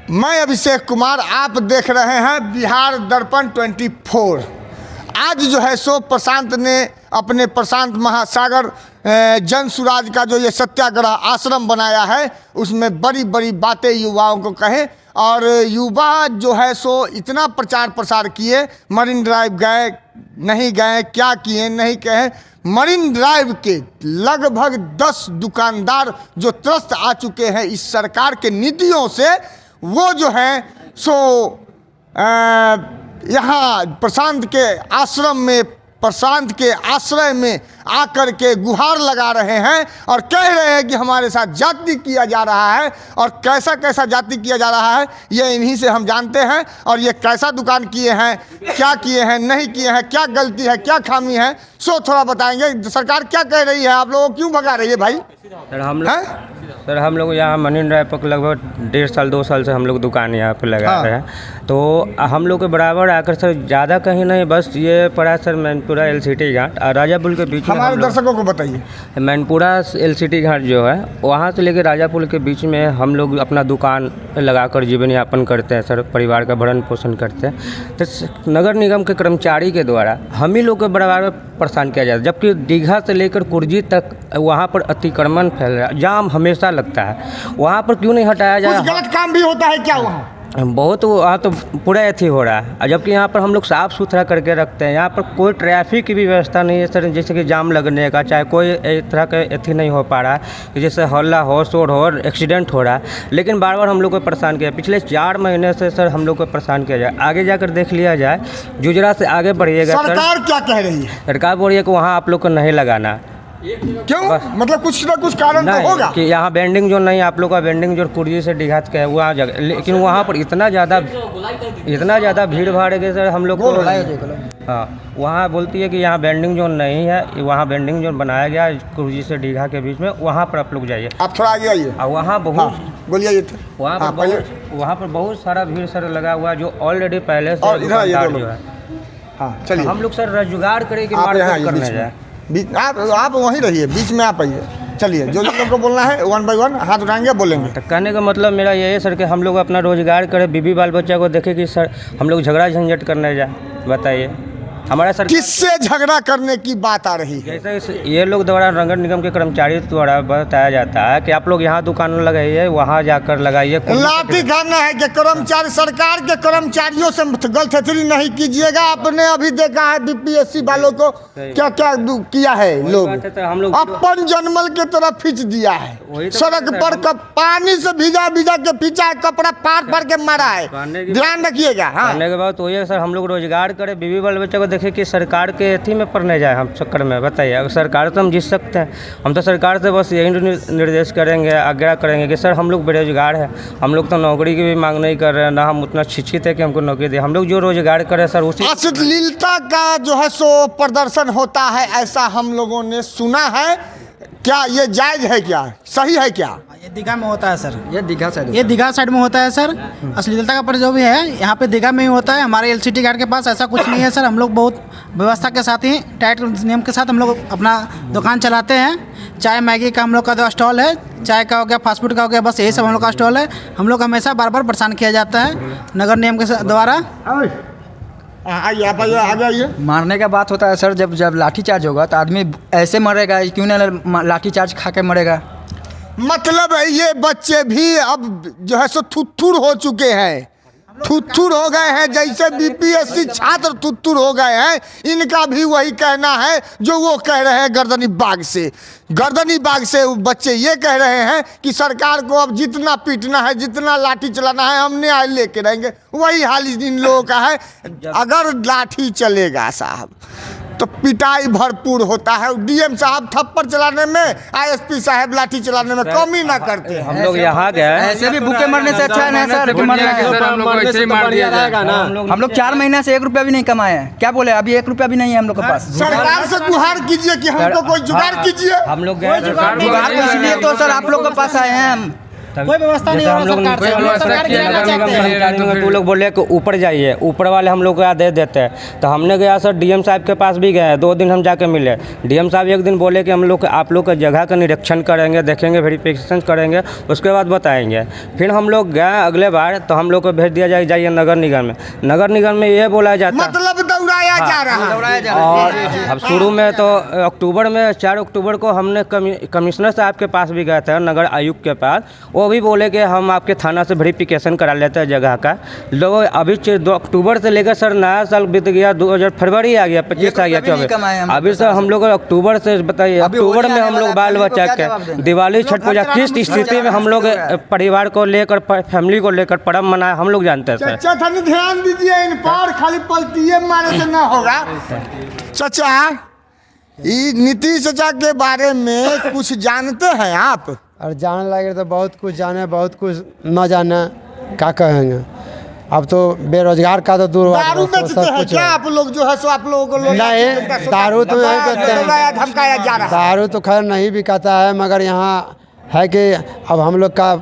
मैं अभिषेक कुमार, आप देख रहे हैं बिहार दर्पण 24। आज जो है सो प्रशांत ने अपने प्रशांत महासागर जन सुराज का जो ये सत्याग्रह आश्रम बनाया है उसमें बड़ी बड़ी बातें युवाओं को कहे, और युवा जो है सो इतना प्रचार प्रसार किए, मरीन ड्राइव गए नहीं गए, क्या किए नहीं कहे। मरीन ड्राइव के लगभग 10 दुकानदार जो त्रस्त आ चुके हैं इस सरकार के नीतियों से, वो जो है सो यहाँ प्रशांत के आश्रम में, प्रशांत के आश्रय में आकर के गुहार लगा रहे हैं और कह रहे हैं कि हमारे साथ जाति किया जा रहा है। और कैसा कैसा जाति किया जा रहा है ये इन्हीं से हम जानते हैं। और ये कैसा दुकान किए हैं, क्या किए हैं, नहीं किए हैं, क्या गलती है, क्या खामी है, सो थोड़ा बताएंगे। सरकार क्या कह रही है, आप लोगों को क्यों भगा रही है भाई? सर हम लोग यहाँ मरीन ड्राइव पर लगभग 1.5 साल 2 साल से हम लोग दुकान यहाँ पे लगा रहे हैं। तो हम लोग के बराबर आकर सर ज़्यादा कहीं नहीं, बस ये पड़ा सर मैनपुरा LCT घाट और राजापुर के बीच में। हमारे दर्शकों को बताइए। मैनपुरा LCT घाट जो है वहाँ से लेकर राजापुर के बीच में हम लोग अपना दुकान लगाकर जीवन यापन करते हैं सर, परिवार का भरण पोषण करते हैं। तो नगर निगम के कर्मचारी के द्वारा हम ही लोग के बराबर परेशान किया जाता है, जबकि दीघा से लेकर कुर्जी तक वहाँ पर अतिक्रमण फैल रहा है, जाम हमेशा लगता है। वहाँ पर क्यों नहीं हटाया जाए? कुछ गलत काम भी होता है क्या वहाँ? बहुत, वहाँ तो पूरा एथी हो रहा है, जबकि यहाँ पर हम लोग साफ़ सुथरा करके रखते हैं। यहाँ पर कोई ट्रैफिक की भी व्यवस्था नहीं है सर, जैसे कि जाम लगने का, चाहे कोई एक तरह का एथी नहीं हो पा रहा है कि जैसे हल्ला हो, शोर हो, एक्सीडेंट हो रहा है। लेकिन बार बार हम लोग को परेशान किया, पिछले 4 महीने से सर हम लोग को परेशान किया जाए। आगे जाकर देख लिया जाए, गुजरात से आगे बढ़िएगा। सरकार क्या कह रही है? सरकार बोल रही है कि वहाँ आप लोग को नहीं लगाना। क्यों? मतलब कुछ ना कुछ कारण तो होगा कि यहाँ बेंडिंग जोन नहीं, आप लोग का बेंडिंग जोन कुर्जी से डिघात का है वहाँ जगह, लेकिन वहाँ पर इतना ज़्यादा भीड़ भाड़ है सर। हम लोग को हाँ वहाँ बोलती है कि यहाँ बेंडिंग जोन नहीं है, वहाँ बेंडिंग जोन बनाया गया कुर्जी से दीघा के बीच में, वहाँ पर आप लोग जाइए। आप थोड़ा आगे आइए। और वहाँ बहुत बोलिए, वहाँ पर बहुत सारा भीड़ सर लगा हुआ है, जो ऑलरेडी पहले से जो है। हाँ चलिए, हम लोग सर रोजगार करें कि मार्केट करने जाए। आप वहीं रहिए, बीच में आप आइए। चलिए, जो लोगों को बोलना है 1 बाय 1 हाथ उठाएंगे, बोलेंगे। तो कहने का मतलब मेरा ये है सर कि हम लोग अपना रोजगार करें, बीबी बाल बच्चा को देखे कि सर हम लोग झगड़ा झंझट करने जाए। बताइए हमारा सर किससे झगड़ा करने की बात आ रही है? जैसे ये लोग द्वारा नगर निगम के कर्मचारी द्वारा बताया जाता है कि आप लोग यहाँ दुकान लगाइए, वहाँ जाकर लगाइए। लाठी खाना है कि कर्मचारी, सरकार के कर्मचारियों से गलतफहमी नहीं कीजिएगा। आपने अभी देखा है BPSC वालों को क्या क्या किया है, लोग अपन जनमल के तरह खींच दिया है। सड़क पर पानी से भिजा के पीछा कपड़ा फाड़ के मारा है, ध्यान रखिएगा। कहने के बाद तो ये सर हम लोग रोजगार करें, बीबी बाल बच्चा को देखे कि सरकार के एथी में पढ़ने जाए हम चक्कर में। बताइए, अगर सरकार तो हम जीत सकते हैं, हम तो सरकार से बस यही निर्देश करेंगे, आग्रह करेंगे कि सर हम लोग बेरोजगार हैं, हम लोग तो नौकरी की भी मांग नहीं कर रहे हैं, ना हम उतना शिक्षित है कि हमको नौकरी दे। हम लोग जो रोजगार करें सर उसी अश्लीलता का जो है सो प्रदर्शन होता है, ऐसा हम लोगों ने सुना है। क्या ये जायज़ है, क्या सही है? क्या ये दीघा में होता है सर? ये दीघा साइड में होता है सर। अश्लीलता का पर जो भी है यहाँ पे दीघा में ही होता है। हमारे LCT घाट के पास ऐसा कुछ नहीं है सर। हम लोग बहुत व्यवस्था के साथ ही, टाइट नियम के साथ हम लोग अपना दुकान चलाते हैं। चाय मैगी का हम लोग का स्टॉल है, चाय का हो गया, फास्ट फूड का हो गया, बस यही सब हम लोग का स्टॉल है। हम लोग हमेशा बार बार परेशान किया जाता है नगर निगम के द्वारा। आइए, आप आगे आइए। मारने का बात होता है सर, जब लाठीचार्ज होगा तो आदमी ऐसे मरेगा, क्यों ना लाठीचार्ज खा के मरेगा? मतलब ये बच्चे भी अब जो है सो थुथुर हो चुके हैं, थुथुर हो गए हैं, जैसे BPSC छात्र थुथुर हो गए हैं। इनका भी वही कहना है जो वो कह रहे हैं गर्दनी बाग से। गर्दनी बाग से बच्चे ये कह रहे हैं कि सरकार को अब जितना पीटना है, जितना लाठी चलाना है, हम न्याय लेके रहेंगे। वही हाल इन लोगों का है। अगर लाठी चलेगा साहब तो पिटाई भरपूर होता है। DM साहब थप्पड़ चलाने में, ISP साहब लाठी चलाने में कमी ना करते हैं। हम लोग यहाँ गए, ऐसे भी भूखे मरने से अच्छा है ना सर। हम लोग 4 महीने से 1 रुपया भी नहीं कमाए हैं। क्या बोले, अभी 1 रुपया भी नहीं है हम लोग के पास। सरकार से गुहार कीजिए कि हमको कोई जुगाड़ कीजिए। हम लोग गए जुगाड़ इसलिए तो सर आप लोग के पास आए हैं हम। कोई व्यवस्था नहीं जैसे हो हम लोग रहा सरकार से। हम लोग सरकार गिराना नगर निगम चाहते हैं। कर्मचारियों में तो लोग बोले कि ऊपर जाइए, ऊपर वाले हम लोग को यहाँ दे देते हैं। तो हमने गया सर डीएम साहब के पास भी गए, 2 दिन हम जाके मिले। डीएम साहब एक दिन बोले कि हम लोग आप लोग का जगह का निरीक्षण करेंगे, देखेंगे, वेरिफिकेशन करेंगे, उसके बाद बताएंगे। फिर हम लोग गए अगले बार तो हम लोग को भेज दिया जाइए नगर निगम में। नगर निगम में ये बोला जाता है मतलब दौड़ाया जा रहा है। और अब शुरू में तो अक्टूबर में 4 अक्टूबर को हमने कमिश्नर साहब के पास भी गए थे, नगर आयुक्त के पास। वो भी बोले कि हम आपके थाना से वेरिफिकेशन करा लेते हैं जगह का। लोग अभी 2 अक्टूबर से लेकर सर नया साल बीत गया, 2000 फरवरी आ गया, 25 आ गया, 24। अभी सर हम लोग अक्टूबर से बताइए, अक्टूबर में हम लोग बाल बच्चा के दिवाली छठ पूजा किस स्थिति में हम लोग परिवार को लेकर, फैमिली को लेकर पर्व मनाए हम लोग जानते हैं सर। चाचा थानी ध्यान दीजिए इन पर, खाली पलटिए मारे से ना होगा। चाचा नीतीश चाचा के बारे में कुछ जानते हैं आप? और जाने लगे तो बहुत कुछ जाने, बहुत कुछ न जाने, क्या कहेंगे। अब तो बेरोजगार का तो दूर दारू बेचते हैं क्या आप लोग? जो है सो आप लोगों को नहीं, दारू तो नहीं बेचते हैं। धमकाया जा रहा है। दारू तो खैर नहीं बिकाता है, मगर यहाँ है कि अब हम लोग का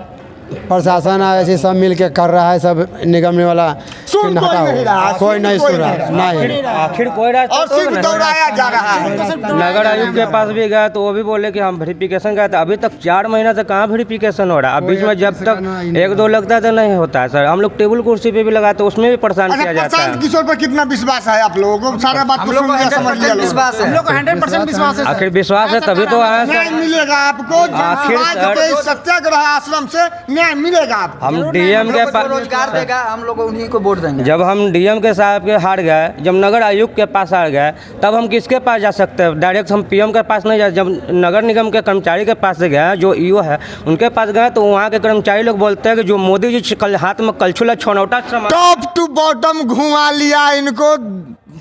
प्रशासन ऐसे सब मिल के कर रहा है, सब निगम वाला सुन कोई नहीं रहा, कोई नहीं सुन रहा, नहीं आखिर कोई रास्ता और सिर्फ दौड़ाया जा रहा है। नगर आयुक्त के पास भी गया तो वो भी बोले कि हम वेरिफिकेशन गए थे। अभी तक 4 महीना से कहाँ वेरिफिकेशन हो रहा है? अब बीच में जब तक 1-2 लगता है तो नहीं होता है सर। हम लोग टेबल कुर्सी पे भी लगाते, उसमें भी परेशान किया जाता है। प्रशांत किशोर पर कितना विश्वास है आप लोगों को? सारा बात तो सुन लिया, समझ लिया लोग। विश्वास है, हम लोग को 100% विश्वास है। आखिर विश्वास है तभी तो आया न्याय सर। मिलेगा आपको। आखिर समाज के इस सत्याग्रह आश्रम से न्याय मिलेगा आपको। हम डीएम के पास रोजगार देगा, हम लोग उन्हीं को वोट देंगे। जब हम डीएम के साहब के हार गए, जब नगर आयुक्त के पास हार गए, तब हम किसके पास जा सकते हैं? डायरेक्ट हम पीएम के पास नहीं जा। जब नगर निगम के कर्मचारी के पास से गए, जो ईओ है उनके पास गए, तो वहाँ के कर्मचारी लोग बोलते हैं कि जो मोदी जी कल हाथ में कलछुला छनौटा टॉप टू बॉटम घुमा लिया इनको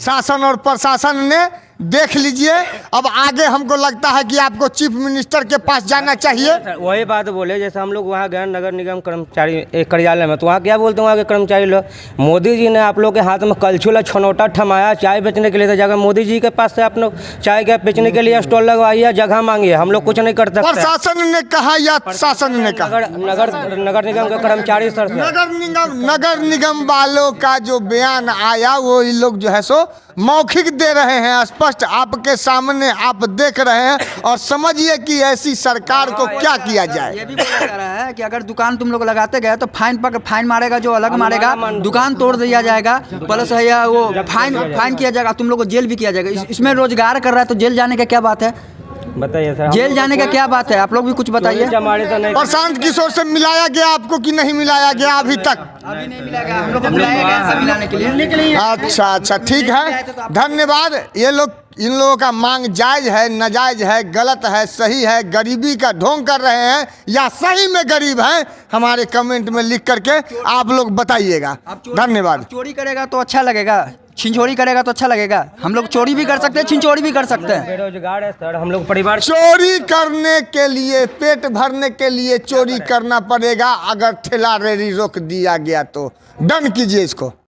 शासन और प्रशासन ने। देख लीजिए, अब आगे हमको लगता है कि आपको चीफ मिनिस्टर के पास जाना चाहिए। वही बात बोले, जैसे हम लोग वहाँ गए नगर निगम कर्मचारी कार्यालय में, तो वहाँ क्या बोलते हैं वहाँ के कर्मचारी लोग, मोदी जी ने आप लोग के हाथ में कलछुला छनौटा थमाया चाय बेचने के लिए, तो जगह मोदी जी के पास से आप लोग चाय के बेचने के लिए स्टॉल लगवाइए, जगह मांगिए, हम लोग कुछ नहीं कर सकते। प्रशासन ने कहा या शासन ने कहा? नगर निगम के कर्मचारी सर से। नगर निगम वालों का जो बयान आया वो इन लोग जो है सो मौखिक दे रहे हैं, स्पष्ट आपके सामने आप देख रहे हैं। और समझिए कि ऐसी सरकार को क्या किया जाए। ये भी बोला जा रहा है कि अगर दुकान तुम लोग लगाते गए तो फाइन मारेगा, जो अलग मारेगा, दुकान तोड़ दिया जाएगा, प्लस है या वो फाइन किया जाएगा, तुम लोग को जेल भी किया जाएगा। इसमें रोजगार कर रहा है तो जेल जाने का क्या बात है? बताइए सर, जेल जाने का क्या बात है? आप लोग भी कुछ बताइए। प्रशांत किशोर से मिलाया गया आपको कि नहीं मिलाया गया अभी तक? अभी नहीं मिला गया, हम लोग को बुलाया गया मिलाने के लिए। अच्छा ठीक है, धन्यवाद। ये लोग, इन लोगों का मांग जायज है, नाजायज है, गलत है, सही है, गरीबी का ढोंग कर रहे हैं या सही में गरीब हैं? हमारे कमेंट में लिख करके आप लोग बताइएगा। धन्यवाद। चोरी करेगा तो अच्छा लगेगा, छिंचोरी करेगा तो अच्छा लगेगा? हम लोग चोरी भी कर सकते हैं, छिंचोरी भी कर सकते हैं। बेरोजगार है सर, हम लोग परिवार चोरी करने के लिए, पेट भरने के लिए चोरी करना पड़ेगा। अगर ठेला रेडी रोक दिया गया तो डन कीजिए इसको।